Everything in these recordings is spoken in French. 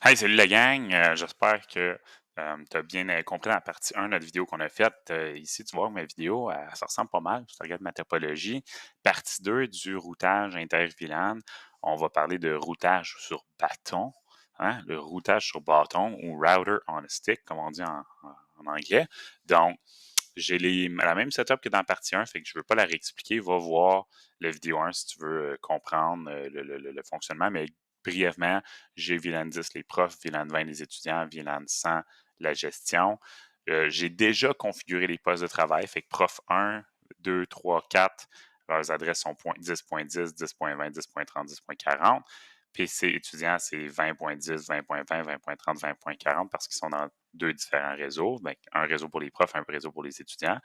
Hey, salut la gang! J'espère que tu as bien compris dans la partie 1 de notre vidéo qu'on a faite. Ici, tu vois, ma vidéo, ça ressemble pas mal. Si tu regardes ma topologie. Partie 2 du routage inter-VLAN. On va parler de routage sur bâton, hein, le routage sur bâton ou router on a stick, comme on dit en anglais. Donc, j'ai la même setup que dans la partie 1, fait que je ne veux pas la réexpliquer. Va voir la vidéo 1 si tu veux comprendre le fonctionnement, mais brièvement, j'ai VLAN 10 les profs, VLAN 20 les étudiants, VLAN 100 la gestion. J'ai déjà configuré les postes de travail, fait que prof 1, 2, 3, 4, leurs adresses sont 10.10, 10.20, 10.30, 10.40. PC étudiant, c'est 20.10, 20.20, 20.30, 20.40 parce qu'ils sont dans deux différents réseaux. Ben, un réseau pour les profs, un réseau pour les étudiants.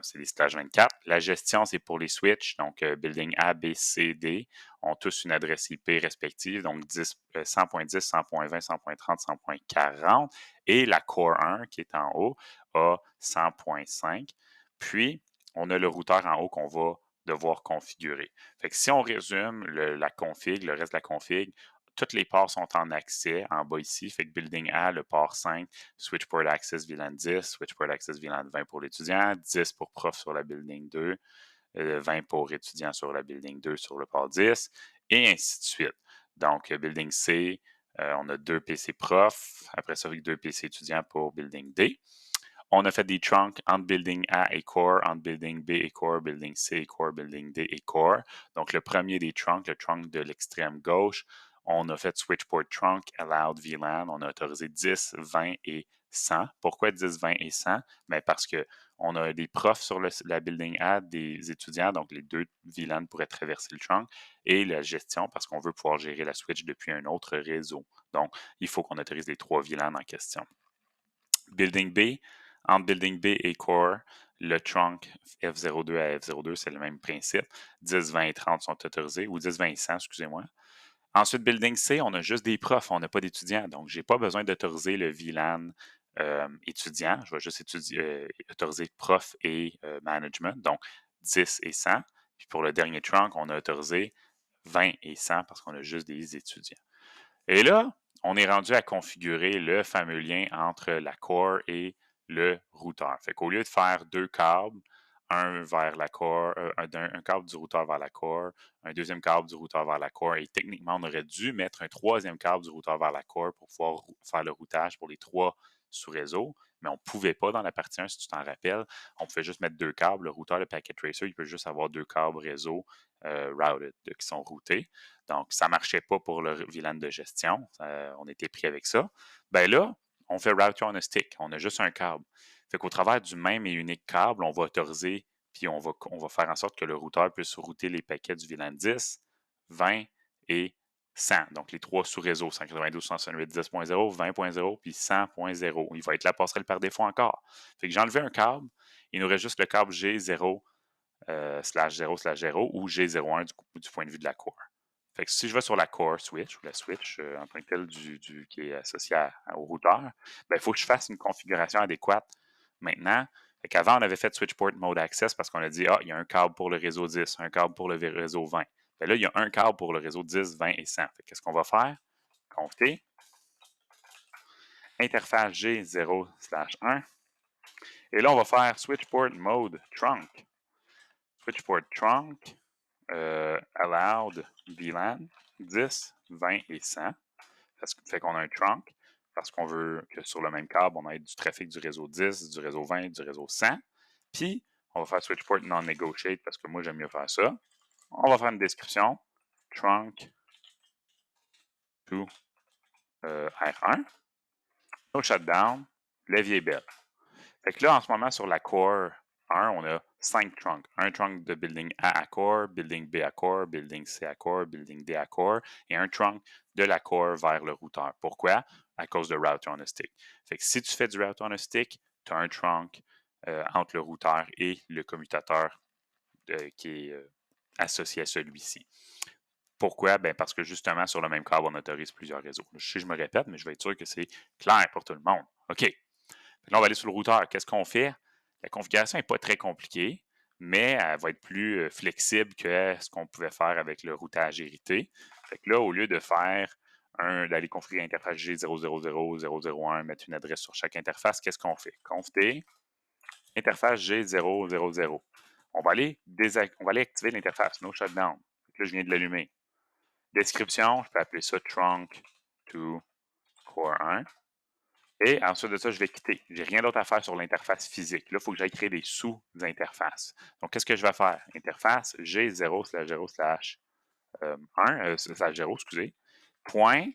C'est les slash 24. La gestion, c'est pour les switches. Donc, building A, B, C, D ont tous une adresse IP respective. Donc, 100.10, 100.20, 100.30, 100.40. Et la Core 1, qui est en haut, a 100.5. Puis, on a le routeur en haut qu'on va devoir configurer. Fait que si on résume la config, le reste de la config, toutes les ports sont en accès en bas ici. Fait que Building A, le port 5, Switchport Access VLAN 10, Switchport Access VLAN 20 pour l'étudiant, 10 pour prof sur la Building 2, 20 pour étudiant sur la Building 2 sur le port 10, et ainsi de suite. Donc, Building C, on a 2 PC prof, après ça, avec 2 PC étudiants pour Building D. On a fait des trunks entre Building A et Core, entre Building B et Core, Building C et Core, Building D et Core. Donc, le premier des trunks, le trunk de l'extrême gauche, on a fait Switchport Trunk, Allowed VLAN. On a autorisé 10, 20 et 100. Pourquoi 10, 20 et 100? Bien parce qu'on a des profs sur la Building A, des étudiants, donc les deux VLAN pourraient traverser le trunk, et la gestion parce qu'on veut pouvoir gérer la switch depuis un autre réseau. Donc, il faut qu'on autorise les trois VLAN en question. Building B, entre Building B et Core, le trunk F02 à F02, c'est le même principe. 10, 20 et 30 sont autorisés, ou 10, 20 et 100, excusez-moi. Ensuite, Building C, on a juste des profs, on n'a pas d'étudiants. Donc, je n'ai pas besoin d'autoriser le VLAN étudiant. Je vais juste autoriser prof et management. Donc, 10 et 100. Puis pour le dernier trunk, on a autorisé 20 et 100 parce qu'on a juste des étudiants. Et là, on est rendu à configurer le fameux lien entre la core et le routeur. Fait qu'au lieu de faire deux câbles, un vers la core, un câble du routeur vers la core, un deuxième câble du routeur vers la core, et techniquement, on aurait dû mettre un troisième câble du routeur vers la core pour pouvoir faire le routage pour les trois sous-réseaux, mais on ne pouvait pas dans la partie 1, si tu t'en rappelles. On pouvait juste mettre deux câbles. Le routeur, le packet tracer, il peut juste avoir deux câbles réseau routed qui sont routés. Donc, ça ne marchait pas pour le VLAN de gestion. On était pris avec ça. Ben là, on fait router on a stick. On a juste un câble. Fait qu'au travers du même et unique câble, on va autoriser, puis on va faire en sorte que le routeur puisse router les paquets du VLAN 10, 20 et 100. Donc, les trois sous-réseaux, 192.168, 10.0, 20.0, puis 100.0. Il va être la passerelle par défaut encore. Fait que j'ai enlevé un câble. Il nous reste juste le câble G0 /0/0 ou G01 du point de vue de la core. Fait que si je vais sur la core switch ou la switch en tant que telle qui est associée au routeur, il faut que je fasse une configuration adéquate maintenant. Qu'avant, on avait fait switchport mode access parce qu'on a dit, il y a un câble pour le réseau 10, un câble pour le réseau 20. Bien là, il y a un câble pour le réseau 10, 20 et 100. Qu'est-ce qu'on va faire? Compter. Interface G0/1. Et là, on va faire switchport mode trunk. Switchport trunk. Allowed VLAN 10, 20 et 100. Ça fait qu'on a un trunk parce qu'on veut que sur le même câble, on ait du trafic du réseau 10, du réseau 20, du réseau 100. Puis, on va faire switchport non-negotiate parce que moi, j'aime mieux faire ça. On va faire une description. Trunk to R1. No shutdown. Levier belle. Fait que là, en ce moment, sur la core 1, on a 5 trunks. Un trunk de building A à core, building B à core, building C à core, building D à core, et un trunk de la core vers le routeur. Pourquoi? À cause de router on a stick. Fait que si tu fais du router on a stick, tu as un trunk entre le routeur et le commutateur qui est associé à celui-ci. Pourquoi? Ben parce que justement, sur le même câble, on autorise plusieurs réseaux. Je sais, je me répète, mais je vais être sûr que c'est clair pour tout le monde. OK. Là, on va aller sur le routeur. Qu'est-ce qu'on fait? La configuration n'est pas très compliquée, mais elle va être plus flexible que ce qu'on pouvait faire avec le routage hérité. Fait que là, au lieu de faire d'aller configurer l'interface G000, 001, mettre une adresse sur chaque interface. Qu'est-ce qu'on fait? Conf D, interface G000. On va aller activer l'interface, no shutdown. Là, je viens de l'allumer. Description, je peux appeler ça trunk to core 1. Et ensuite de ça, je vais quitter. Je n'ai rien d'autre à faire sur l'interface physique. Là, il faut que j'aille créer des sous-interfaces. Donc, qu'est-ce que je vais faire? Interface G0/0/1/0, excusez. Point.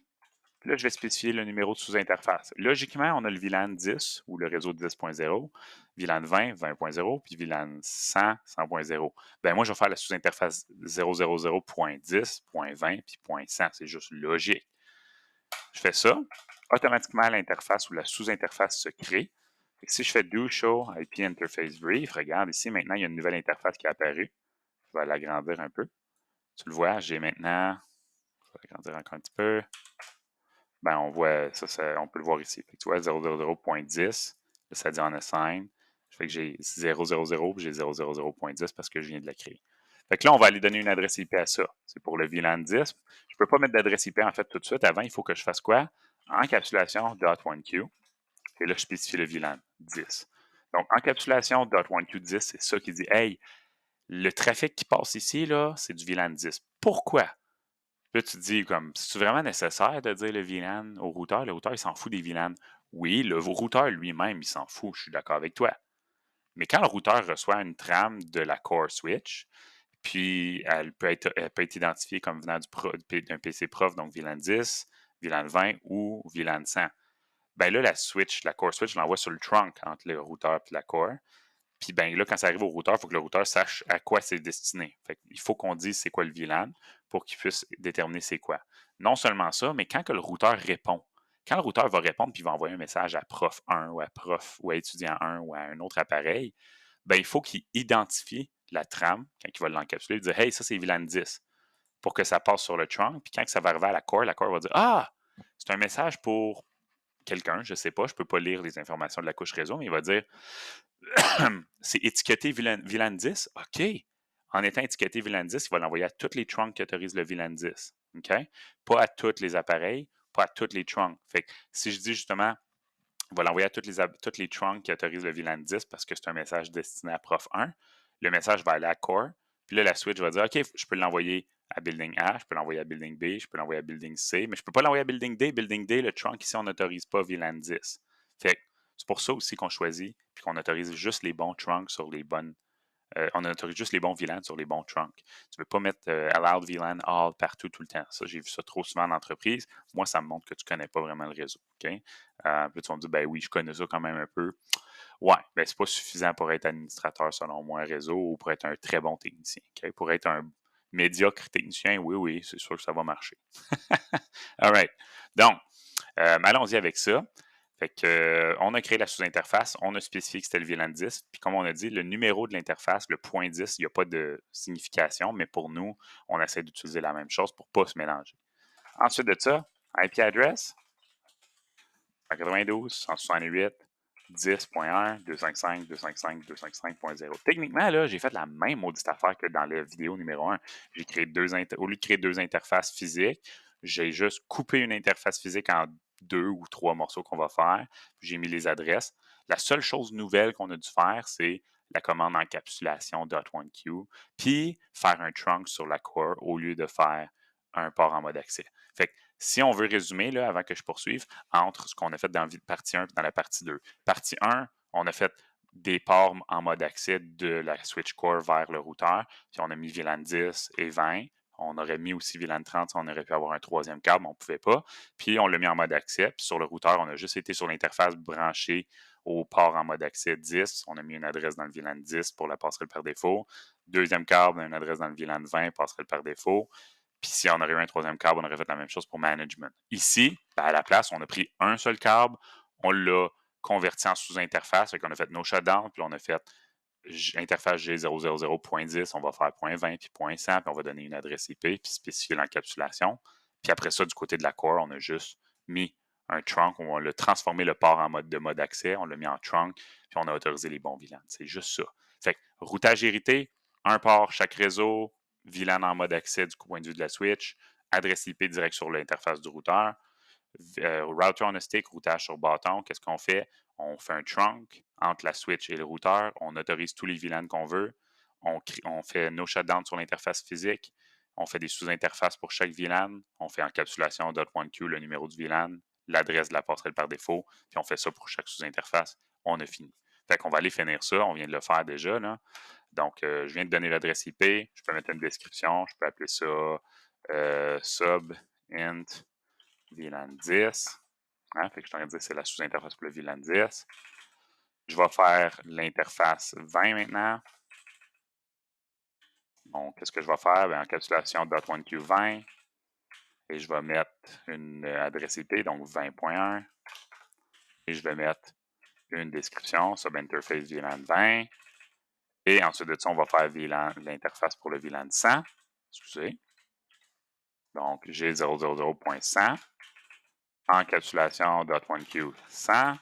Puis là, je vais spécifier le numéro de sous-interface. Logiquement, on a le VLAN 10 ou le réseau 10.0, VLAN 20, 20.0, puis VLAN 100, 100.0. Ben moi, je vais faire la sous-interface 000.10.20 puis .100. C'est juste logique. Je fais ça. Automatiquement, l'interface ou la sous-interface se crée. Si je fais do show IP interface brief, regarde ici, maintenant, il y a une nouvelle interface qui est apparue. Je vais l'agrandir un peu. Tu le vois, j'ai maintenant. Je vais l'agrandir encore un petit peu. Ben, on voit on peut le voir ici. Fait que tu vois, 000.10, là, ça dit on assign. Fait que j'ai 000 puis j'ai 000.10 parce que je viens de la créer. Fait que là, on va aller donner une adresse IP à ça. C'est pour le VLAN 10. Je ne peux pas mettre d'adresse IP en fait tout de suite. Avant, il faut que je fasse quoi? Encapsulation .1q. Et là, je spécifie le VLAN 10. Donc, encapsulation .1q 10, c'est ça qui dit, hey, le trafic qui passe ici, là, c'est du VLAN 10. Pourquoi? Là, tu te dis, comme, c'est vraiment nécessaire de dire le VLAN au routeur? Le routeur, il s'en fout des VLAN. Oui, le routeur lui-même, il s'en fout. Je suis d'accord avec toi. Mais quand le routeur reçoit une trame de la core switch, puis elle peut être identifiée comme venant d'un PC prof, donc VLAN 10, VLAN 20 ou VLAN 100. Ben là, la core switch, je l'envoie sur le trunk entre le routeur et la core. Puis ben là, quand ça arrive au routeur, il faut que le routeur sache à quoi c'est destiné. Fait il faut qu'on dise c'est quoi le VLAN pour qu'il puisse déterminer c'est quoi. Non seulement ça, mais quand que le routeur répond, quand le routeur va répondre puis il va envoyer un message à prof 1 ou à prof ou à étudiant 1 ou à un autre appareil, ben il faut qu'il identifie la trame quand il va l'encapsuler, il dire hey, ça c'est VLAN 10 pour que ça passe sur le trunk. Puis quand ça va arriver à la core va dire ah, c'est un message pour quelqu'un, je ne sais pas, je ne peux pas lire les informations de la couche réseau, mais il va dire c'est étiqueté VLAN 10. OK. En étant étiqueté VLAN 10, il va l'envoyer à tous les trunks qui autorisent le VLAN 10. OK? Pas à tous les appareils, pas à tous les trunks. Fait que si je dis justement, il va l'envoyer à tous les trunks qui autorisent le VLAN 10 parce que c'est un message destiné à prof 1, le message va aller à core. Puis là, la switch va dire OK, je peux l'envoyer à building A, je peux l'envoyer à building B, je peux l'envoyer à building C, mais je ne peux pas l'envoyer à building D. Building D, le trunk ici, on n'autorise pas VLAN 10. Fait que c'est pour ça aussi qu'on choisit puis qu'on autorise juste les bons trunks sur les bonnes. On autorise juste les bons VLAN sur les bons trunks. Tu ne peux pas mettre allowed VLAN all partout tout le temps. Ça, j'ai vu ça trop souvent en entreprise. Moi, ça me montre que tu ne connais pas vraiment le réseau. OK? Puis tu vas me dire, ben oui, je connais ça quand même un peu. Ouais, ben c'est pas suffisant pour être administrateur, selon moi, réseau ou pour être un très bon technicien. OK? Pour être un médiocre technicien, oui, c'est sûr que ça va marcher. All right. Donc, allons-y avec ça. Fait que, on a créé la sous-interface, on a spécifié que c'était le VLAN 10, puis comme on a dit, le numéro de l'interface, le point 10, il n'y a pas de signification, mais pour nous, on essaie d'utiliser la même chose pour ne pas se mélanger. Ensuite de ça, IP address, 192, 168, 10.1, 255, 255, 255.0. Techniquement, là, j'ai fait la même maudite affaire que dans la vidéo numéro 1. J'ai créé au lieu de créer deux interfaces physiques, j'ai juste coupé une interface physique en 2 ou 3 morceaux qu'on va faire. J'ai mis les adresses. La seule chose nouvelle qu'on a dû faire, c'est la commande encapsulation .1q, puis faire un trunk sur la core au lieu de faire un port en mode accès. Fait que si on veut résumer, là, avant que je poursuive, entre ce qu'on a fait dans la partie 1 et dans la partie 2. Partie 1, on a fait des ports en mode accès de la switch core vers le routeur, puis on a mis VLAN 10 et 20. On aurait mis aussi VLAN 30 si on aurait pu avoir un troisième câble, mais on ne pouvait pas. Puis on l'a mis en mode accès. Puis sur le routeur, on a juste été sur l'interface branchée au port en mode accès 10. On a mis une adresse dans le VLAN 10 pour la passerelle par défaut. Deuxième câble, une adresse dans le VLAN 20, passerelle par défaut. Puis si on aurait eu un troisième câble, on aurait fait la même chose pour management. Ici, ben à la place, on a pris un seul câble, on l'a converti en sous-interface, fait qu'on a fait no shutdown, puis on a fait interface G000.10, on va faire .20 puis .100, puis on va donner une adresse IP, puis spécifier l'encapsulation. Puis après ça, du côté de la core, on a juste mis un trunk où on l'a transformé le port en mode accès, on l'a mis en trunk, puis on a autorisé les bons VLAN. C'est juste ça. Fait que routage hérité, un port chaque réseau, VLAN en mode accès du point de vue de la switch, adresse IP direct sur l'interface du routeur. Router on a stick, routage sur bâton, qu'est-ce qu'on fait? On fait un trunk entre la switch et le routeur. On autorise tous les VLAN qu'on veut. On fait no shutdown sur l'interface physique. On fait des sous-interfaces pour chaque VLAN. On fait encapsulation .1Q, le numéro du VLAN, l'adresse de la passerelle par défaut. Puis on fait ça pour chaque sous-interface. On a fini. Fait qu'on va aller finir ça. On vient de le faire déjà, là. Donc, je viens de donner l'adresse IP. Je peux mettre une description. Je peux appeler ça sub int VLAN 10. Hein? Fait que je suis en train de dire que c'est la sous-interface pour le VLAN 10. Je vais faire l'interface 20 maintenant. Donc, qu'est-ce que je vais faire? Bien, encapsulation .1Q20. Et je vais mettre une adresse IP, donc 20.1. Et je vais mettre une description, subinterface VLAN 20. Et ensuite de ça, on va faire l'interface pour le VLAN 100. Excusez. Donc, G000.100. Encapsulation .1Q 100.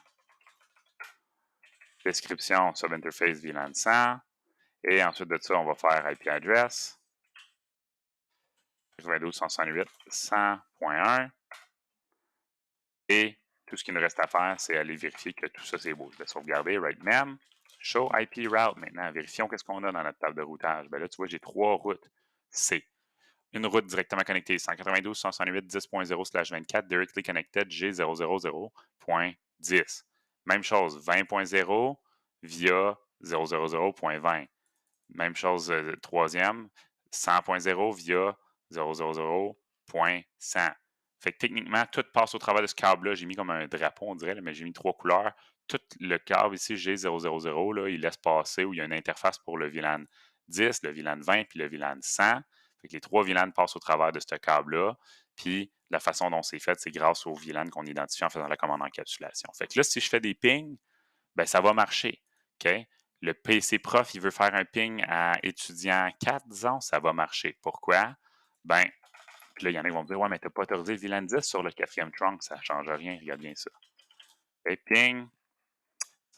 Description subinterface VLAN 100. Et ensuite de ça, on va faire IP address 92.168.100.1. Et tout ce qu'il nous reste à faire, c'est aller vérifier que tout ça, c'est beau. Je vais sauvegarder, right mem. Show IP route maintenant. Vérifions qu'est-ce qu'on a dans notre table de routage. Bien là, tu vois, j'ai 3 routes. C'est une route directement connectée 192.168.10.0/24 directly connected G000.10. Même chose, 20.0 via 000.20. Même chose, troisième, 100.0 via 000.100. Fait que techniquement, tout passe au travers de ce câble-là. J'ai mis comme un drapeau, on dirait, là, mais j'ai mis 3 couleurs. Tout le câble ici, G000, là, il laisse passer où il y a une interface pour le VLAN 10, le VLAN 20 puis le VLAN 100. Fait que les 3 VLAN passent au travers de ce câble-là. Puis la façon dont c'est fait, c'est grâce aux VLAN qu'on identifie en faisant la commande encapsulation. Fait que là, si je fais des pings, ben ça va marcher. OK? Le PC prof, il veut faire un ping à étudiant 4, disons, ça va marcher. Pourquoi? Ben, puis là, il y en a qui vont me dire, ouais, mais tu n'as pas autorisé le VLAN 10 sur le 4e trunk, ça ne change rien, regarde bien ça. Et ping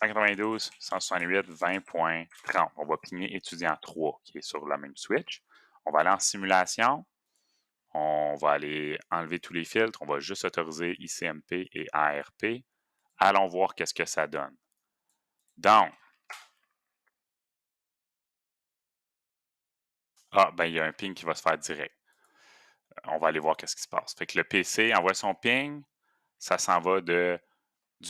192, 168, 20.30. On va pinger étudiant 3 qui est sur la même switch. On va aller en simulation. On va aller enlever tous les filtres. On va juste autoriser ICMP et ARP. Allons voir qu'est-ce que ça donne. Donc, ben, il y a un ping qui va se faire direct. On va aller voir qu'est-ce qui se passe. Fait que le PC envoie son ping, ça s'en va du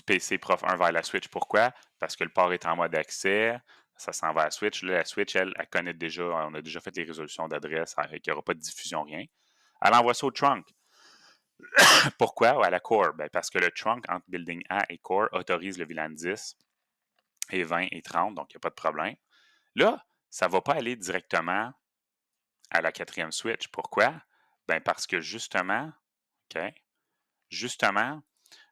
PC prof 1 vers la switch. Pourquoi? Parce que le port est en mode accès, ça s'en va à la switch. Là, la switch, elle connaît déjà, on a déjà fait les résolutions d'adresse, il n'y aura pas de diffusion, rien. Elle envoie ça au trunk. Pourquoi? À la core. Ben, parce que le trunk entre building A et core autorise le VLAN 10 et 20 et 30, donc il n'y a pas de problème. Là, ça ne va pas aller directement à la 4e switch. Pourquoi? Ben parce que justement, OK,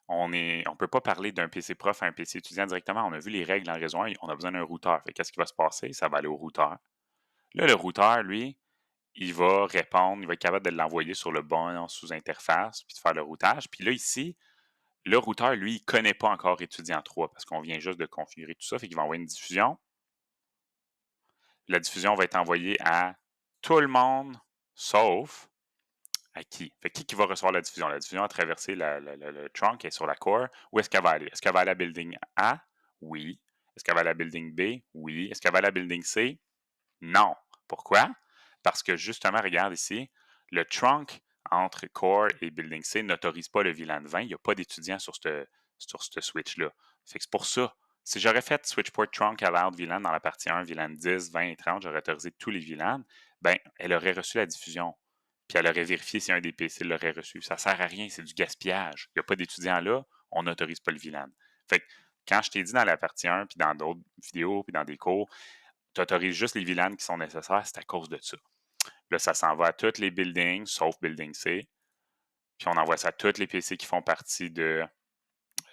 on ne peut pas parler d'un PC prof à un PC étudiant directement. On a vu les règles en réseau 1, on a besoin d'un routeur. Qu'est-ce qui va se passer? Ça va aller au routeur. Là, le routeur, lui, il va répondre, il va être capable de l'envoyer sur le bon sous-interface, puis de faire le routage. Puis là, ici, le routeur, lui, il ne connaît pas encore étudiant 3 parce qu'on vient juste de configurer tout ça. Fait qu'il va envoyer une diffusion. La diffusion va être envoyée à tout le monde, sauf à qui? Fait qui va recevoir la diffusion? La diffusion a traversé le trunk et sur la core. Où est-ce qu'elle va aller? Est-ce qu'elle va aller à la building A? Oui. Est-ce qu'elle va aller à la building B? Oui. Est-ce qu'elle va aller à la building C? Non. Pourquoi? Parce que justement, regarde ici, le trunk entre core et building C n'autorise pas le VLAN 20. Il n'y a pas d'étudiants sur ce switch-là. Fait que c'est pour ça. Si j'aurais fait switchport trunk allowed VLAN dans la partie 1, VLAN 10, 20 et 30, j'aurais autorisé tous les VLAN, ben, elle aurait reçu la diffusion. Puis elle aurait vérifié si un des PC l'aurait reçu. Ça ne sert à rien, c'est du gaspillage. Il n'y a pas d'étudiants là, on n'autorise pas le VLAN. Fait que quand je t'ai dit dans la partie 1, puis dans d'autres vidéos, puis dans des cours, tu autorises juste les VLAN qui sont nécessaires, c'est à cause de ça. Là, ça s'en va à tous les buildings, sauf Building C. Puis on envoie ça à tous les PC qui font partie de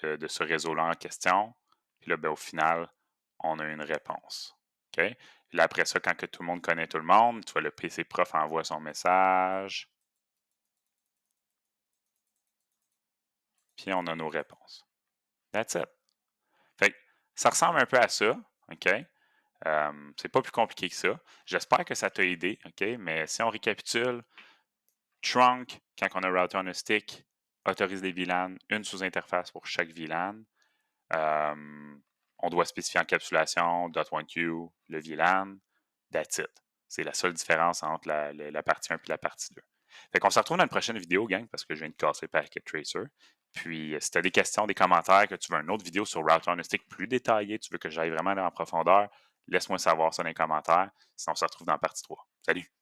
ce réseau-là en question. Puis là, ben, au final, on a une réponse. OK? Là, après ça, quand que tout le monde connaît tout le monde, tu vois, le PC prof envoie son message. Puis on a nos réponses. That's it. Fait que ça ressemble un peu à ça. OK? C'est pas plus compliqué que ça. J'espère que ça t'a aidé. OK? Mais si on récapitule, trunk quand on a router on a stick, autorise des VLAN, une sous-interface pour chaque VLAN. On doit spécifier encapsulation, .1Q, le VLAN, that's it. C'est la seule différence entre la partie 1 et la partie 2. Fait qu'on se retrouve dans une prochaine vidéo, gang, parce que je viens de casser Packet Tracer. Puis, si tu as des questions, des commentaires, que tu veux une autre vidéo sur Router on a Stick plus détaillée, tu veux que j'aille vraiment en profondeur, laisse-moi savoir ça dans les commentaires. Sinon, on se retrouve dans la partie 3. Salut!